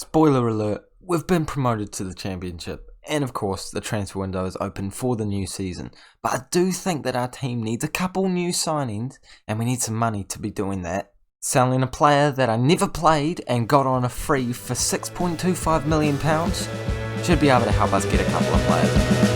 Spoiler alert, we've been promoted to the Championship, and of course the transfer window is open for the new season. But I do think that our team needs a couple new signings, and we need some money to be doing that. Selling a player that I never played and got on a free for £6.25 million should be able to help us get a couple of players.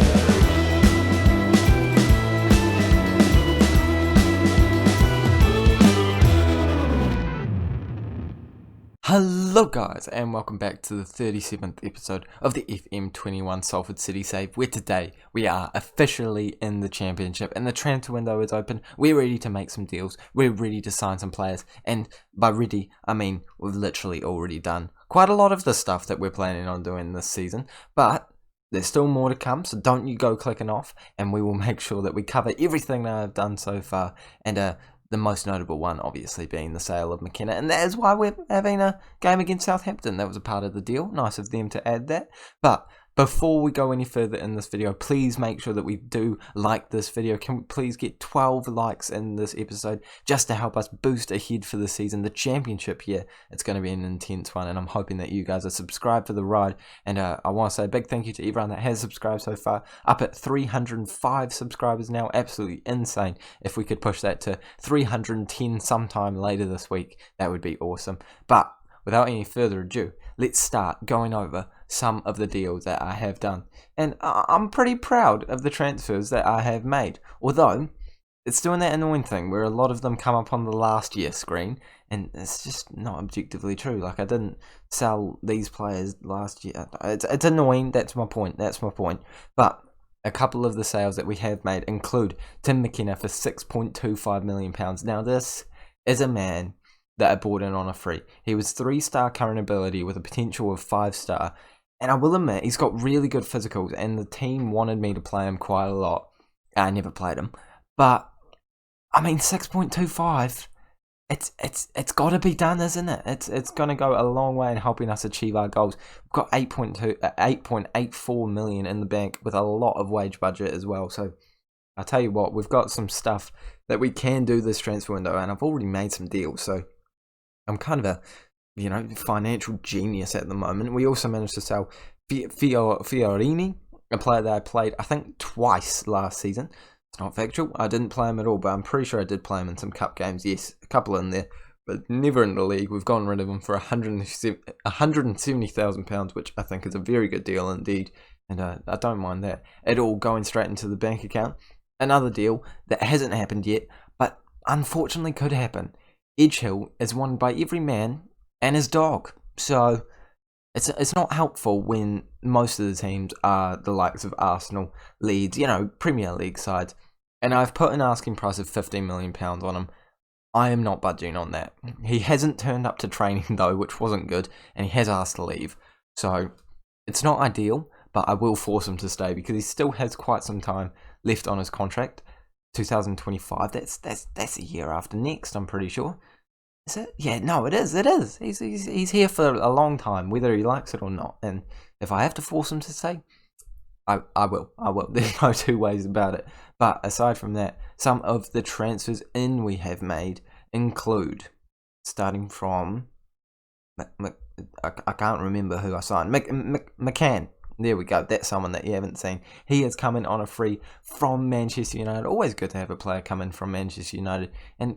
Hello guys, and welcome back to the 37th episode of the FM21 Salford City Save, where today we are officially in the Championship and the transfer window is open. We're ready to make some deals, we're ready to sign some players, and by ready, I mean we've literally already done quite a lot of the stuff that we're planning on doing this season, but there's still more to come, so don't you go clicking off, and we will make sure that we cover everything that I've done so far, and the most notable one, obviously, being the sale of McKenna. And that is why we're having a game against Southampton. That was a part of the deal. Nice of them to add that. But before we go any further in this video, please make sure that we do like this video. Can we please get 12 likes in this episode just to help us boost ahead for the season? The Championship here, it's going to be an intense one, and I'm hoping that you guys are subscribed for the ride. And I want to say a big thank you to everyone that has subscribed so far. Up at 305 subscribers now. Absolutely insane. If we could push that to 310 sometime later this week, that would be awesome. But without any further ado, let's start going over some of the deals that I have done. And I'm pretty proud of the transfers that I have made. Although, it's doing that annoying thing where a lot of them come up on the last year screen, and it's just not objectively true. Like, I didn't sell these players last year. It's annoying, that's my point. But a couple of the sales that we have made include Tim McKenna for £6.25 million. Now, this is a man that I bought in on a free. He was 3-star current ability with a potential of 5-star. And I will admit, he's got really good physicals, and the team wanted me to play him quite a lot. I never played him. But, I mean, 6.25, it's got to be done, isn't it? It's going to go a long way in helping us achieve our goals. We've got 8.84 million in the bank with a lot of wage budget as well. So, I'll tell you what, we've got some stuff that we can do this transfer window, and I've already made some deals, so I'm kind of a, financial genius at the moment. We also managed to sell Fiorini, a player that I played, I think, twice last season. It's not factual. I didn't play him at all, but I'm pretty sure I did play him in some cup games. Yes, a couple in there, but never in the league. We've gotten rid of him for £170,000, which I think is a very good deal indeed. And I don't mind that at all, going straight into the bank account. Another deal that hasn't happened yet, but unfortunately could happen. Edgehill is wanted by every man and his dog. So it's not helpful when most of the teams are the likes of Arsenal, Leeds, Premier League sides. And I've put an asking price of £15 million on him. I am not budging on that. He hasn't turned up to training though, which wasn't good, and he has asked to leave. So it's not ideal, but I will force him to stay because he still has quite some time left on his contract. 2025. That's a year after next, I'm pretty sure. Is it? Yeah, no, it is. He's here for a long time, whether he likes it or not. And if I have to force him to stay, I will. There's no two ways about it. But aside from that, some of the transfers we have made include, starting from I can't remember who I signed. McCann. There we go. That's someone that you haven't seen. He has come in on a free from Manchester United. Always good to have a player come in from Manchester United. And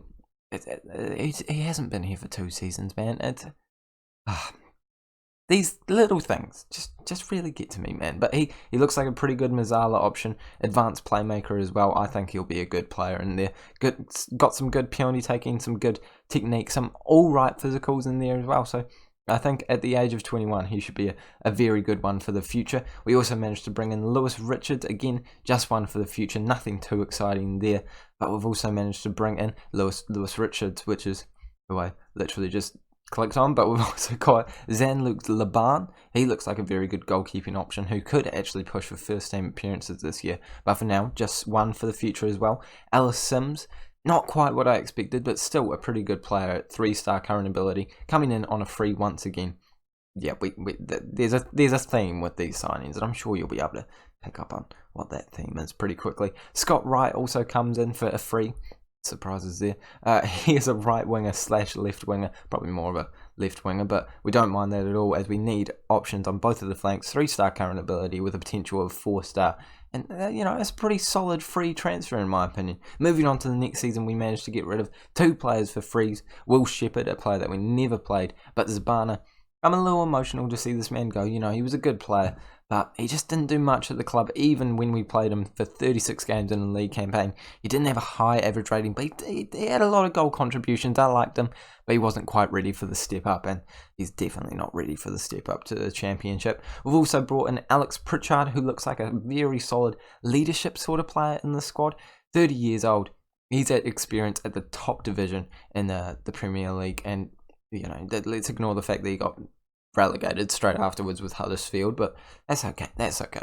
he hasn't been here for 2 seasons, man. These little things just really get to me, man. But he looks like a pretty good Mazzala option. Advanced playmaker as well. I think he'll be a good player in there. Got some good penalty taking, some good technique, some alright physicals in there as well. So I think at the age of 21, he should be a very good one for the future. We also managed to bring in Lewis Richards. Again, just one for the future. Nothing too exciting there. But we've also managed to bring in Lewis Richards, which is who I literally just clicked on. But we've also got Jean-Luc Laban. He looks like a very good goalkeeping option who could actually push for first team appearances this year. But for now, just one for the future as well. Ellis Sims. Not quite what I expected, but still a pretty good player at 3-star current ability, coming in on a free once again. Yeah, there's a theme with these signings, and I'm sure you'll be able to pick up on what that theme is pretty quickly. Scott Wright also comes in for a free. surprises there. He is a right winger / left winger, probably more of a left winger, but we don't mind that at all as we need options on both of the flanks. 3-star current ability with a potential of 4-star. And, it's a pretty solid free transfer in my opinion. Moving on to the next season, we managed to get rid of 2 players for frees. Will Shepherd, a player that we never played, but Zabana. I'm a little emotional to see this man go. He was a good player, but he just didn't do much at the club. Even when we played him for 36 games in the league campaign, he didn't have a high average rating, but he had a lot of goal contributions. I liked him, but he wasn't quite ready for the step up, and he's definitely not ready for the step up to the championship. We've also brought in Alex Pritchard, who looks like a very solid leadership sort of player in the squad. 30 years old. He's had experience at the top division in the Premier League, and let's ignore the fact that he got relegated straight afterwards with Huddersfield, but that's okay.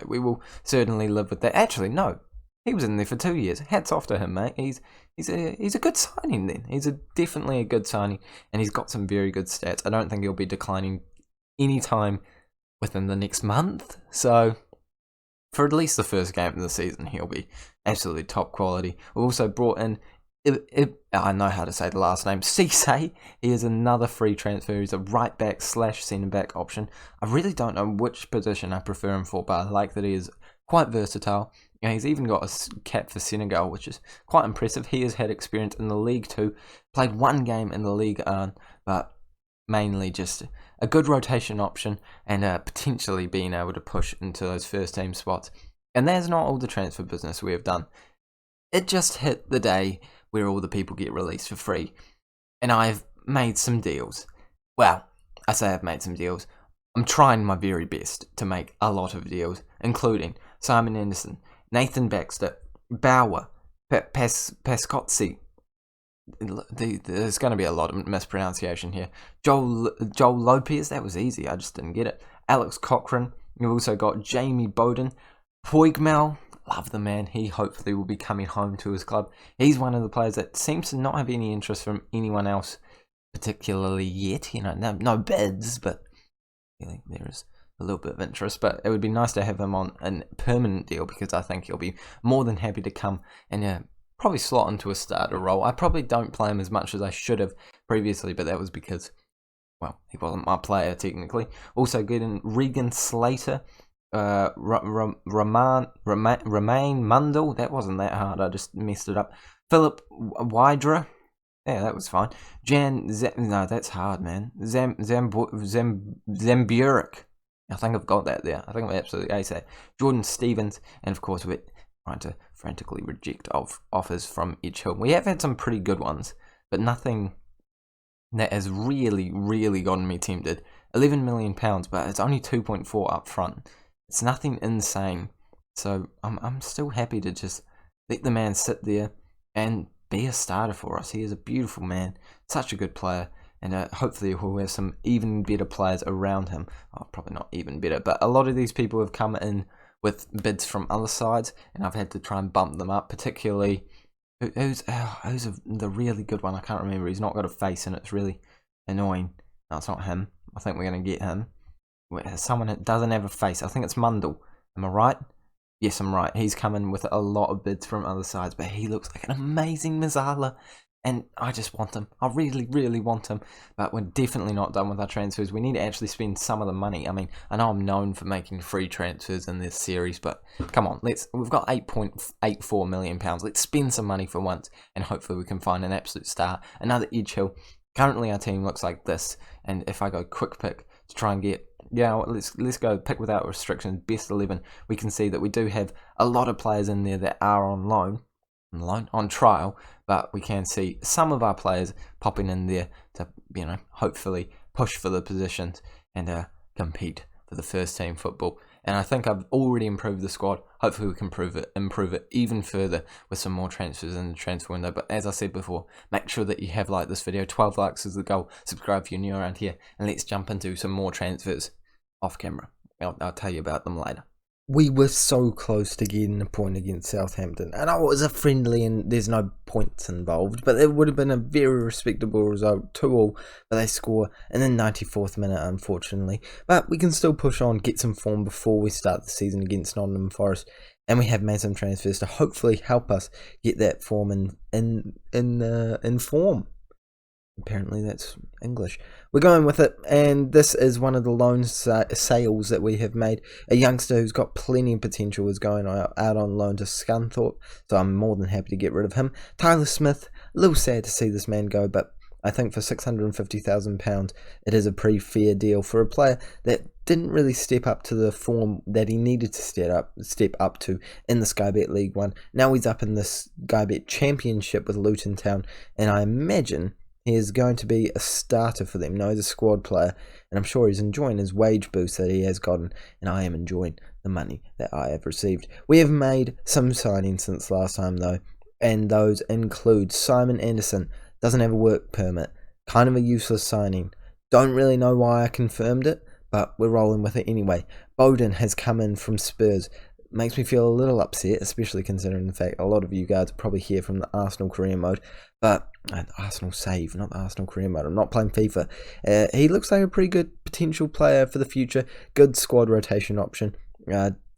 We will certainly live with that. Actually, no, he was in there for 2 years. Hats off to him, mate. He's a good signing then. Definitely a good signing, and he's got some very good stats. I don't think he'll be declining anytime within the next month, so for at least the first game of the season, he'll be absolutely top quality. We've also brought in I know how to say the last name, Cisse. He is another free transfer. He's a right back / centre back option. I really don't know which position I prefer him for, but I like that he is quite versatile. He's even got a cap for Senegal, which is quite impressive. He has had experience in the League too. Played 1 game in the League, but mainly just a good rotation option and potentially being able to push into those first team spots. And that's not all the transfer business we have done. It just hit the day where all the people get released for free, and I've made some deals. Well, I say I've made some deals. I'm trying my very best to make a lot of deals, including Simon Anderson, Nathan Baxter, Bauer, Pascozzi. There's going to be a lot of mispronunciation here. Joel Lopez, that was easy, I just didn't get it. Alex Cochrane. You've also got Jamie Bowden, Poigmal. Love the man. He hopefully will be coming home to his club. He's one of the players that seems to not have any interest from anyone else particularly yet. No bids, but there is a little bit of interest. But it would be nice to have him on a permanent deal, because I think he'll be more than happy to come and probably slot into a starter role. I probably don't play him as much as I should have previously, but that was because, well, he wasn't my player technically. Also getting Regan Slater. Romain Mundell, that wasn't that hard, I just messed it up. Philip Wydra, yeah, that was fine. No, that's hard, man. Zamburik, I think I've got that there. I think I'm absolutely ace that. Jordan Stevens, and of course we're trying to frantically reject offers from Edge Hill. We have had some pretty good ones, but nothing that has really gotten me tempted. £11 million, but it's only 2.4 up front. It's nothing insane, so I'm still happy to just let the man sit there and be a starter for us. He is a beautiful man, such a good player, and hopefully he'll have some even better players around him. Oh, probably not even better, but a lot of these people have come in with bids from other sides, and I've had to try and bump them up, particularly who's the really good one. I can't remember. He's not got a face, and it's really annoying. No, it's not him. I think we're going to get him. Someone that doesn't have a face. I think it's Mundell. Am I right? Yes, I'm right. He's coming with a lot of bids from other sides, but he looks like an amazing Mazzala, and I just want him. I really want him, but we're definitely not done with our transfers. We need to actually spend some of the money. I mean, I know I'm known for making free transfers in this series, but come on, we've got £8.84 million. Let's spend some money for once, and hopefully we can find an absolute star. Another Edge Hill. Currently our team looks like this, and if I go quick pick to try and get, let's go pick without restrictions, best 11, we can see that we do have a lot of players in there that are on trial, but we can see some of our players popping in there to, hopefully push for the positions and compete for the first team football. And I think I've already improved the squad. Hopefully we can improve it even further with some more transfers in the transfer window. But as I said before, make sure that you have liked this video. 12 likes is the goal. Subscribe if you're new around here, and let's jump into some more transfers off camera. I'll tell you about them later. We were so close to getting a point against Southampton. I know it was a friendly and there's no points involved, but it would have been a very respectable result, 2-2, but they score in the 94th minute, unfortunately. But we can still push on, get some form before we start the season against Nottingham Forest, and we have made some transfers to hopefully help us get that form in form. Apparently that's English. We're going with it, and this is one of the loan sales that we have made. A youngster who's got plenty of potential is going out on loan to Scunthorpe, so I'm more than happy to get rid of him. Tyler Smith, a little sad to see this man go, but I think for £650,000 it is a pretty fair deal for a player that didn't really step up to the form that he needed to step up to in the Sky Bet League 1. Now he's up in the Sky Bet Championship with Luton Town, and I imagine he is going to be a starter for them. No, he's a squad player, and I'm sure he's enjoying his wage boost that he has gotten, and I am enjoying the money that I have received. We have made some signings since last time, though, and those include Simon Anderson. Doesn't have a work permit. Kind of a useless signing. Don't really know why I confirmed it, but we're rolling with it anyway. Bowden has come in from Spurs. Makes me feel a little upset, especially considering the fact a lot of you guys are probably here from the Arsenal career mode, but Arsenal save, not the Arsenal career mode. I'm not playing FIFA. He looks like a pretty good potential player for the future. Good squad rotation option.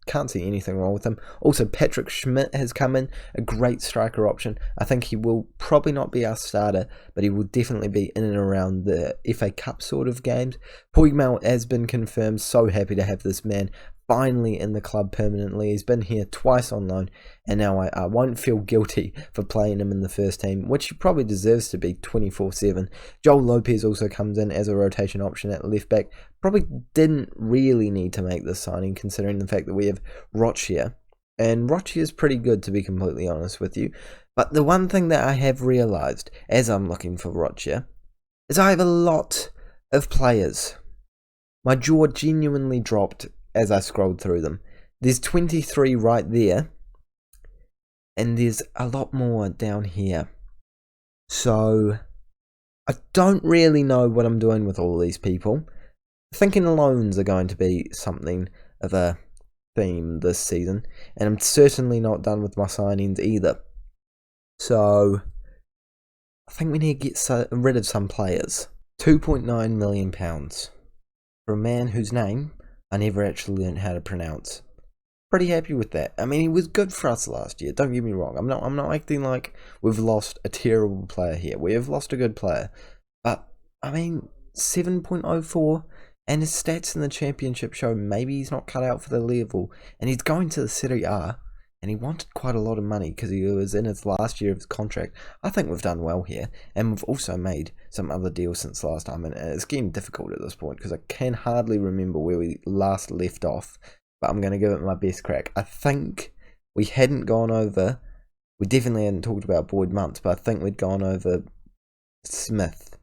Can't see anything wrong with him. Also, Patrick Schmidt has come in, a great striker option. I think he will probably not be our starter, but he will definitely be in and around the FA Cup sort of games. Puigmal has been confirmed. So happy to have this man finally in the club permanently. He's been here twice on loan, and now I won't feel guilty for playing him in the first team, which he probably deserves to be 24/7. Joel Lopez also comes in as a rotation option at left back. Probably didn't really need to make this signing considering the fact that we have Rochia, and Rochia is pretty good, to be completely honest with you. But the one thing that I have realised as I'm looking for Rochia is I have a lot of players. My jaw genuinely dropped as I scrolled through them. There's 23 right there, and there's a lot more down here. So I don't really know what I'm doing with all these people. Thinking loans are going to be something of a theme this season, and I'm certainly not done with my signings either. So I think we need to get rid of some players. £2.9 million for a man whose name I never actually learned how to pronounce. Pretty happy with that. I mean, he was good for us last year. Don't get me wrong. I'm not acting like we've lost a terrible player here. We have lost a good player, but I mean, 7.04, and his stats in the championship show maybe he's not cut out for the level. And he's going to the Serie A, and he wanted quite a lot of money because he was in his last year of his contract. I think we've done well here, and we've also made some other deals since last time, and it's getting difficult at this point because I can hardly remember where we last left off, but I'm going to give it my best crack. I think we hadn't gone over, we definitely hadn't talked about Boyd Muntz, but I think we'd gone over Smith.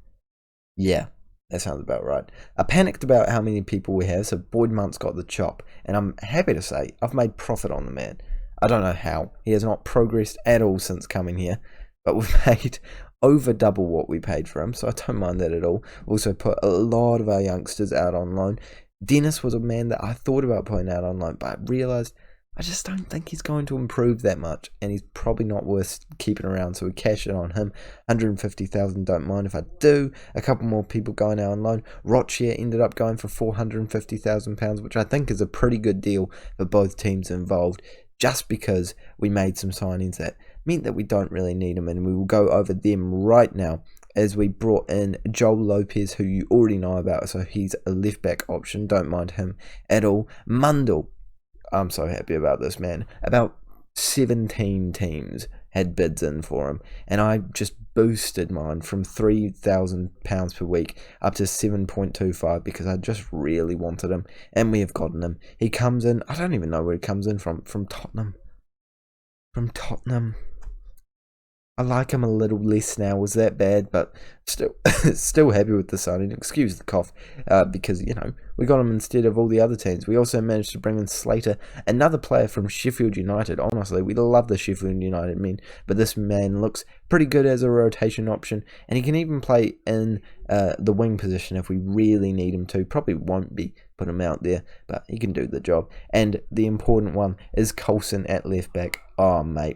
Yeah, that sounds about right. I panicked about how many people we have, so Boyd Muntz got the chop, and I'm happy to say I've made profit on the man. I don't know how. He has not progressed at all since coming here, but we've paid over double what we paid for him, so I don't mind that at all. Also put a lot of our youngsters out on loan. Dennis was a man that I thought about putting out on loan, but I realised I just don't think he's going to improve that much, and he's probably not worth keeping around, so we cash it on him. 150,000, don't mind if I do. A couple more people going out on loan. Rochia ended up going for £450,000, which I think is a pretty good deal for both teams involved, just because we made some signings that meant that we don't really need them, and we will go over them right now as we brought in Joel Lopez, who you already know about, so he's a left back option, don't mind him at all. Mundell, I'm so happy about this man. About 17 teams had bids in for him, and I just boosted mine from £3,000 per week up to 7.25 because I just really wanted him, and we have gotten him. He comes in, I don't even know where he comes in from Tottenham. I like him a little less now. Was that bad? But still, still happy with the signing. Excuse the cough, because we got him instead of all the other teams. We also managed to bring in Slater, another player from Sheffield United. Honestly, we love the Sheffield United men, but this man looks pretty good as a rotation option, and he can even play in the wing position if we really need him to. Probably won't be put him out there, but he can do the job. And the important one is Coulson at left back. Oh, mate.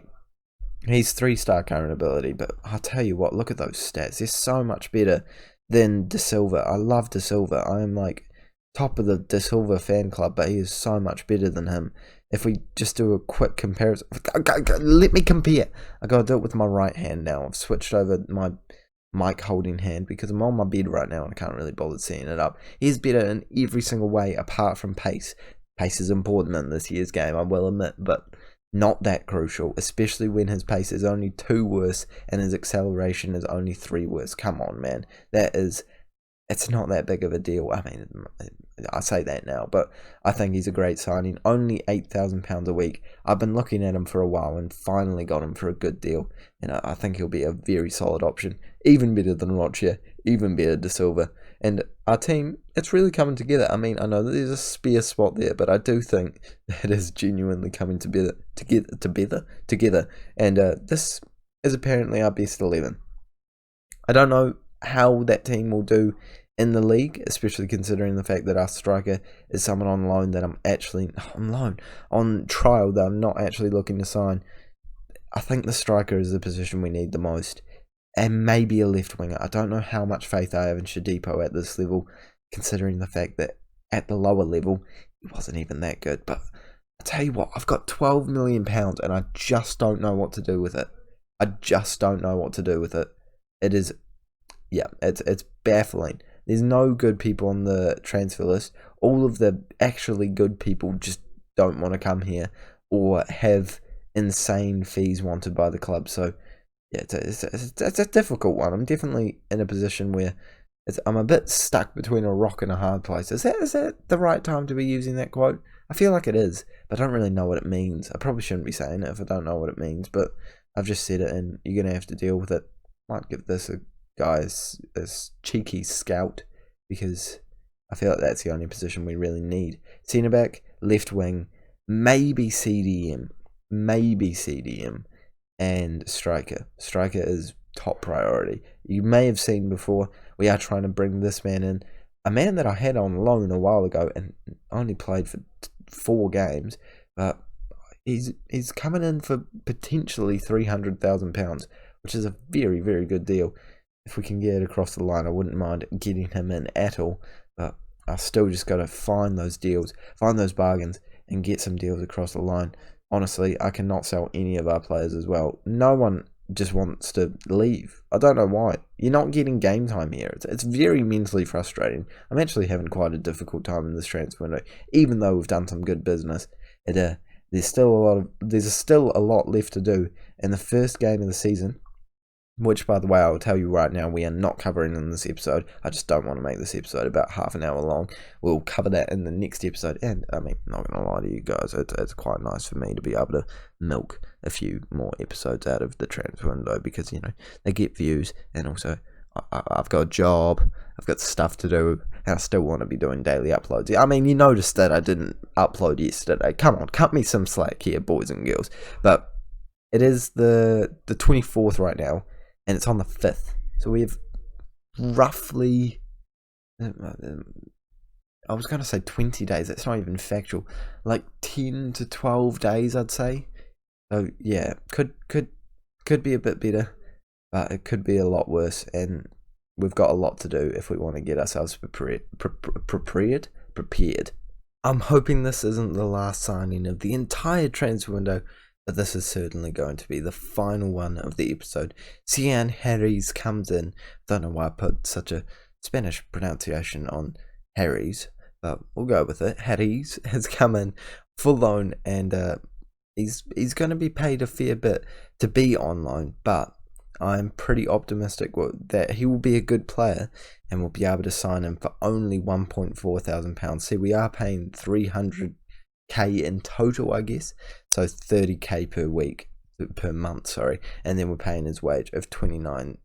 He's 3-star current ability, but I'll tell you what, look at those stats. They're so much better than De Silva. I love De Silva. I am like top of the De Silva fan club, but he is so much better than him. If we just do a quick comparison, let me compare. I gotta do it with my right hand now. I've switched over my mic holding hand because I'm on my bed right now and I can't really bother seeing it up. He's better in every single way apart from pace. Pace is important in this year's game, I will admit, but not that crucial, especially when his pace is only 2 worse and his acceleration is only 3 worse. Come on, man. It's not that big of a deal. I mean, I say that now, but I think he's a great signing. Only £8,000 a week. I've been looking at him for a while and finally got him for a good deal. And I think he'll be a very solid option. Even better than Rocha, even better De Silva. And our team, it's really coming together. I mean, I know that there's a spare spot there, but I do think it is genuinely coming together. And this is apparently our best 11. I don't know how that team will do in the league, especially considering the fact that our striker is someone on loan that on trial that I'm not actually looking to sign. I think the striker is the position we need the most. And maybe a left winger. I don't know how much faith I have in Shadipo at this level, considering the fact that at the lower level, he wasn't even that good. But I tell you what, I've got £12 million and I just don't know what to do with it. It is, it's baffling. There's no good people on the transfer list. All of the actually good people just don't want to come here or have insane fees wanted by the club. So yeah, it's a difficult one. I'm definitely in a position where I'm a bit stuck between a rock and a hard place. Is that the right time to be using that quote? I feel like it is, but I don't really know what it means. I probably shouldn't be saying it if I don't know what it means, but I've just said it and you're going to have to deal with it. Might give this a guy's a cheeky scout because I feel like that's the only position we really need. Centre back, left wing, maybe CDM. And striker. Striker is top priority. You may have seen before, we are trying to bring this man in. A man that I had on loan a while ago and only played for 4 games, but he's coming in for potentially £300,000, which is a very, very good deal. If we can get it across the line, I wouldn't mind getting him in at all, but I've still just got to find those deals, find those bargains, and get some deals across the line. Honestly, I cannot sell any of our players as well. No one just wants to leave. I don't know why. You're not getting game time here. It's very mentally frustrating. I'm actually having quite a difficult time in this transfer window, even though we've done some good business. There's still a lot left to do. In the first game of the season, which, by the way, I will tell you right now, we are not covering in this episode. I just don't want to make this episode about half an hour long. We'll cover that in the next episode. And, I mean, not going to lie to you guys, it's quite nice for me to be able to milk a few more episodes out of the transfer window because, they get views. And also, I've got a job, I've got stuff to do, and I still want to be doing daily uploads. I mean, you noticed that I didn't upload yesterday. Come on, cut me some slack here, boys and girls. But it is the 24th right now. And it's on the 5th. So we have roughly, I was going to say 20 days. That's not even factual. Like 10 to 12 days, I'd say. So yeah, could be a bit better, but it could be a lot worse. And we've got a lot to do if we want to get ourselves prepared. I'm hoping this isn't the last signing of the entire transfer window, but this is certainly going to be the final one of the episode. Cian Harries comes in. Don't know why I put such a Spanish pronunciation on Harries, but we'll go with it. Harries has come in full loan, and he's going to be paid a fair bit to be on loan, but I'm pretty optimistic that he will be a good player and we'll be able to sign him for only £1,400. See, we are paying 300k in total, I guess, so 30k per week. per month, sorry, and then we're paying his wage of 29.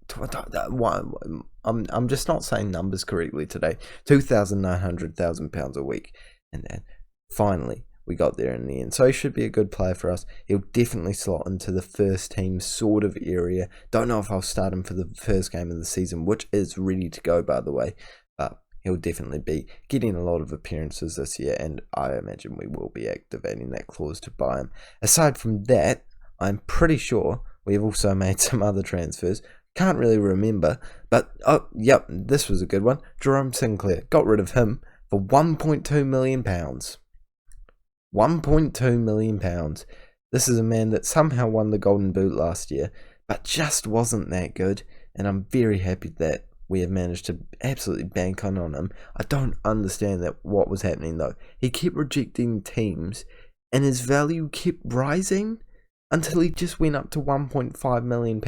I'm just not saying numbers correctly today. £2,900,000 a week, and then finally we got there in the end. So he should be a good player for us. He'll definitely slot into the first team sort of area. Don't know if I'll start him for the first game of the season, which is ready to go, by the way, but he'll definitely be getting a lot of appearances this year, and I imagine we will be activating that clause to buy him. Aside from that, I'm pretty sure we have also made some other transfers. Can't really remember, but oh, yep, this was a good one. Jerome Sinclair, got rid of him for £1.2 million. £1.2 million. This is a man that somehow won the Golden Boot last year, but just wasn't that good, and I'm very happy that we have managed to absolutely bank on him. I don't understand what was happening though. He kept rejecting teams, and his value kept rising until he just went up to £1.5 million,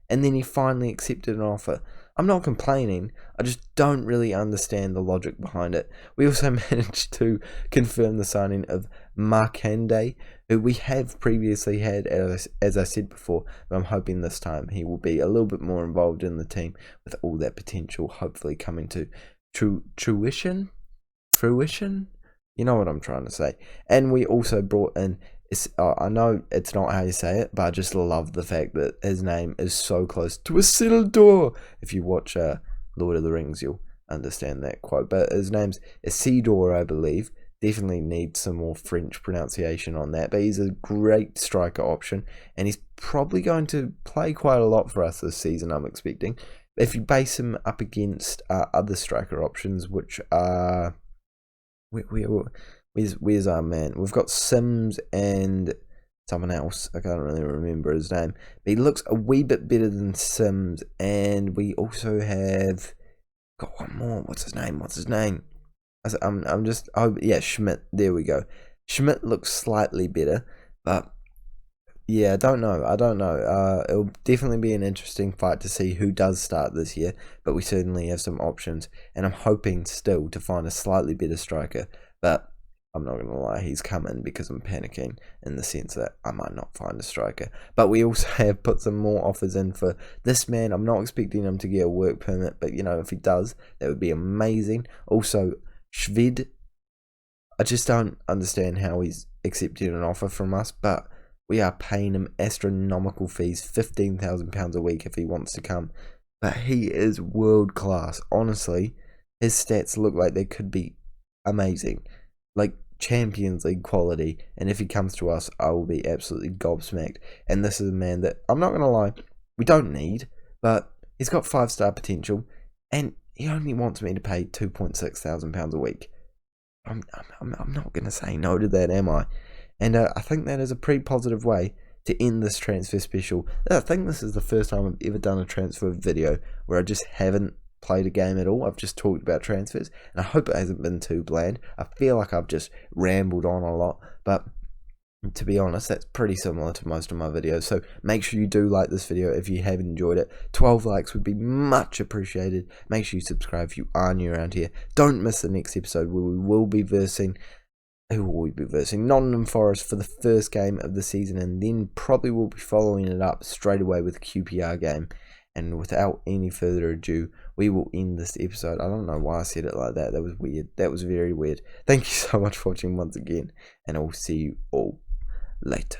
and then he finally accepted an offer. I'm not complaining, I just don't really understand the logic behind it. We also managed to confirm the signing of Markande, who we have previously had, as I said before, but I'm hoping this time he will be a little bit more involved in the team with all that potential hopefully coming to fruition? You know what I'm trying to say. And we also brought in, I know it's not how you say it, but I just love the fact that his name is so close to Isildur. If you watch Lord of the Rings, you'll understand that quote. But his name's Isildur, I believe. Definitely needs some more French pronunciation on that. But he's a great striker option, and he's probably going to play quite a lot for us this season, I'm expecting. If you base him up against other striker options, which are... Where's our man? We've got Sims and someone else. I can't really remember his name. But he looks a wee bit better than Sims. And we also have got one more. What's his name? Schmidt. There we go. Schmidt looks slightly better. But yeah, I don't know. It'll definitely be an interesting fight to see who does start this year. But we certainly have some options. And I'm hoping still to find a slightly better striker. But I'm not going to lie, he's coming because I'm panicking in the sense that I might not find a striker. But we also have put some more offers in for this man. I'm not expecting him to get a work permit, but if he does, that would be amazing. Also, Shved, I just don't understand how he's accepted an offer from us, but we are paying him astronomical fees, £15,000 a week if he wants to come. But he is world class. Honestly, his stats look like they could be amazing. Like Champions League quality, and if he comes to us, I will be absolutely gobsmacked. And this is a man that, I'm not going to lie, we don't need, but he's got 5-star potential, and he only wants me to pay £2,600 a week. I'm not going to say no to that, am I? And I think that is a pretty positive way to end this transfer special. I think this is the first time I've ever done a transfer video where I just haven't played a game at all. I've just talked about transfers, and I hope it hasn't been too bland. I feel like I've just rambled on a lot, but to be honest, that's pretty similar to most of my videos. So make sure you do like this video if you have enjoyed it. 12 likes would be much appreciated. Make sure you subscribe if you are new around here. Don't miss the next episode where we will be versing Nottingham Forest for the first game of the season, and then probably we'll be following it up straight away with QPR game. And without any further ado, we will end this episode. I don't know why I said it like that. That was weird. That was very weird. Thank you so much for watching once again, and I will see you all later.